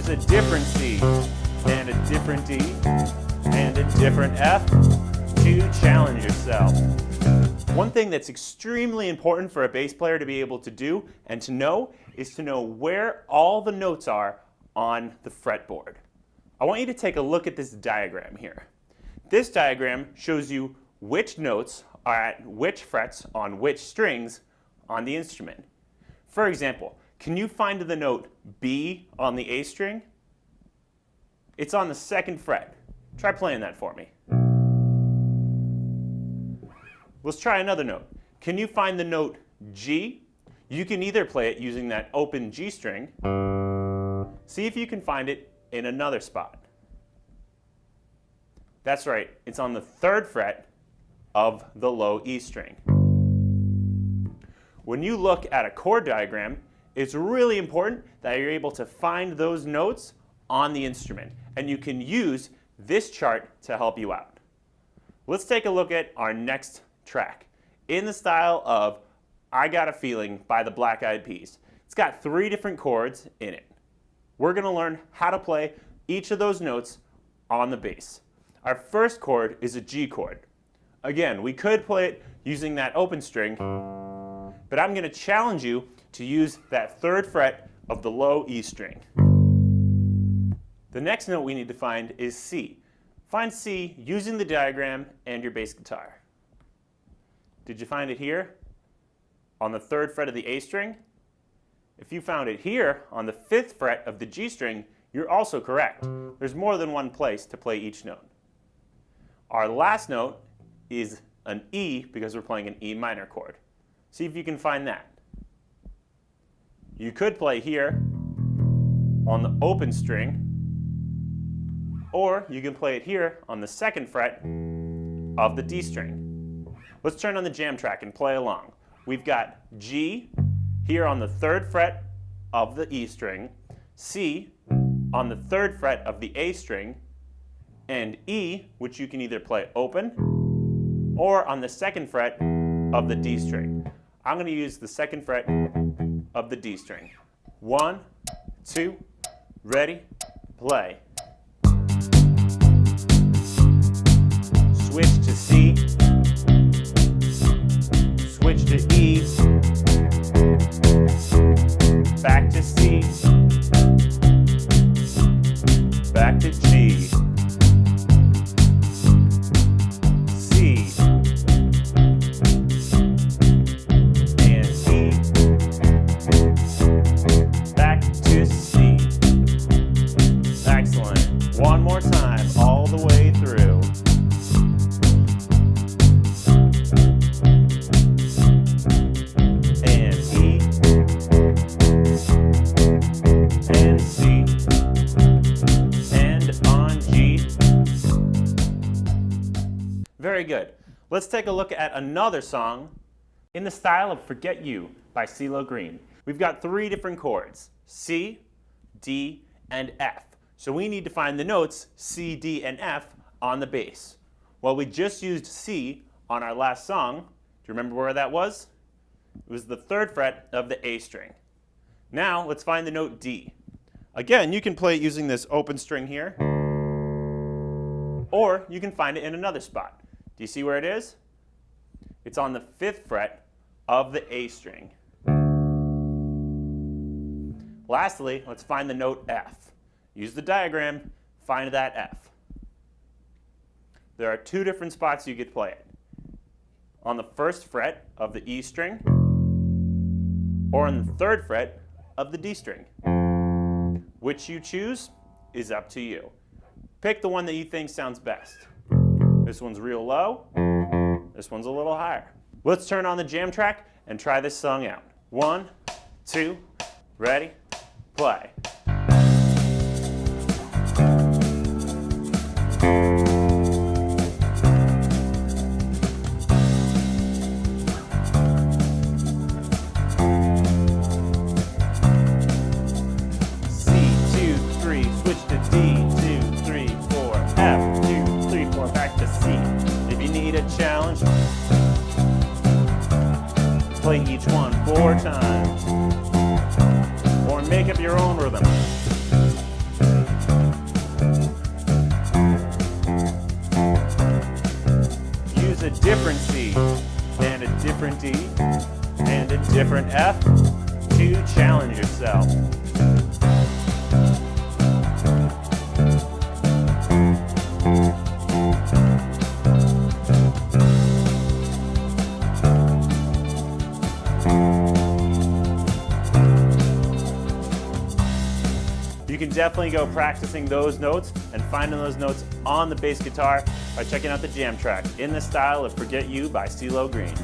There's a different C, and a different D, and a different F to challenge yourself. One thing that's extremely important for a bass player to be able to do and to know is to know where all the notes are on the fretboard. I want you to take a look at this diagram here. This diagram shows you which notes are at which frets on which strings on the instrument. For example, can you find the note B on the A string? It's on the 2nd fret. Try playing that for me. Let's try another note. Can you find the note G? You can either play it using that open G string. See if you can find it in another spot. That's right, it's on the 3rd fret of the low E string. When you look at a chord diagram, it's really important that you're able to find those notes on the instrument, and you can use this chart to help you out. Let's take a look at our next track in the style of I Got a Feeling by the Black Eyed Peas. It's got 3 different chords in it. We're going to learn how to play each of those notes on the bass. Our first chord is a G chord. Again, we could play it using that open string, but I'm going to challenge you to use that 3rd fret of the low E string. The next note we need to find is C. Find C using the diagram and your bass guitar. Did you find it here on the 3rd fret of the A string? If you found it here on the 5th fret of the G string, you're also correct. There's more than one place to play each note. Our last note is an E because we're playing an E minor chord. See if you can find that. You could play here on the open string, or you can play it here on the 2nd fret of the D string. Let's turn on the jam track and play along. We've got G here on the 3rd fret of the E string, C on the 3rd fret of the A string, and E, which you can either play open or on the 2nd fret of the D string. I'm going to use the 2nd fret of the D string. 1, 2, ready, play. Switch to C, switch to E, back to C, back to G, C, and E, back to C. Excellent. One more time, all the way through. Very good. Let's take a look at another song in the style of Forget You by CeeLo Green. We've got 3 different chords, C, D, and F. So we need to find the notes C, D, and F on the bass. Well, we just used C on our last song. Do you remember where that was? It was the 3rd fret of the A string. Now let's find the note D. Again, you can play it using this open string here, or you can find it in another spot. Do you see where it is? It's on the 5th fret of the A string. Lastly, let's find the note F. Use the diagram, find that F. There are 2 different spots you could play it. On the 1st fret of the E string, or on the 3rd fret of the D string. Which you choose is up to you. Pick the one that you think sounds best. This one's real low, this one's a little higher. Let's turn on the jam track and try this song out. 1, 2, ready, play. Challenge. Play each one 4 times, or make up your own rhythm. a different C, and a different D, and a different F to challenge yourself. You can definitely go practicing those notes and finding those notes on the bass guitar by checking out the jam track, In the Style of Forget You by CeeLo Green.